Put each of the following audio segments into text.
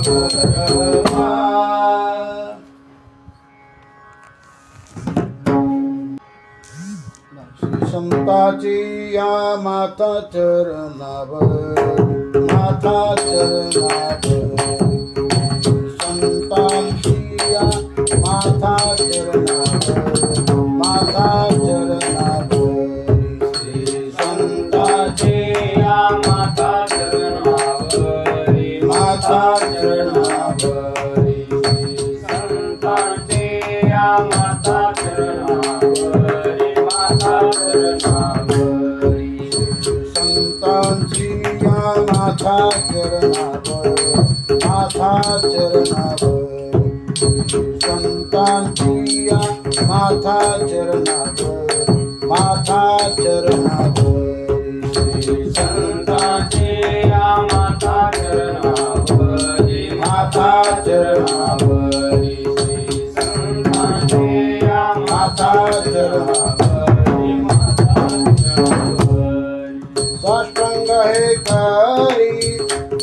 घरमा श्री संताची या माता चरणावर माता चरणावर संतांची या माता चरणावर माता चरणावर श्री संताची या माता चरणावर माता चरणावर श्री संतांची या माता चरणावर माता चरणावर संतांची या माता चरणावर माता चरणावर संतांची या माता चरणावर माता चरणावर संतांची या माता चरणावर माता चरणावर संतांची या माता चरणावर साष्टांग हे करी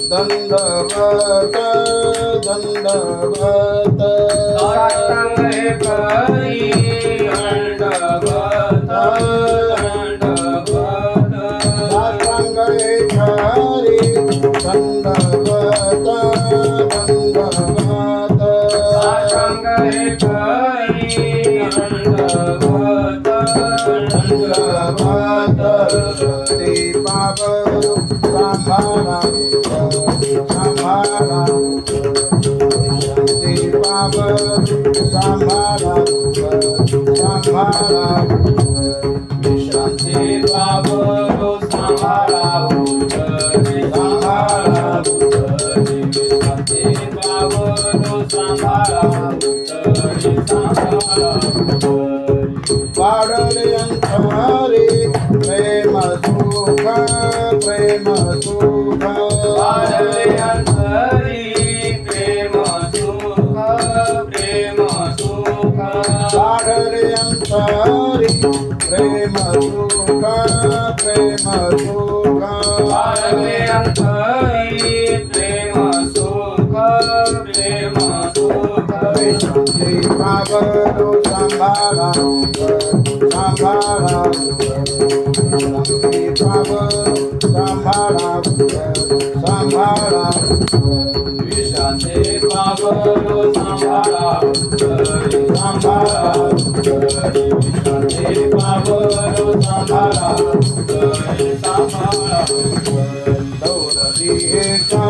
दंडवत दंडवत साष्टांग हे करी दंडवत दंडवत साष्टांग हे करी दंडवत दंडवत साष्टांग हे करी दंडवत दंडवत श्री बाबा सांभाळा सांभाळा शांती बाबा सांभाळा सांभाळा शांती बाबा सांभाळा सांभाळा शांती बाबा सांभाळा सांभाळा वाढले अंतरे प्रेम सुख प्रेम सुख वाढले अंतरे प्रेम सुख प्रेम सुख वाढले अंतरे प्रेम सुख प्रेम सुख वाढले अंतरे प्रेम सुख प्रेम सुख शांती बाबा सांभाळा सांभाळा शांती बाबा सांभाळा सांभाळा शांती बाबा सांभाळा सांभाळा शांती बाबा सांभाळा सांभाळा दौलती एका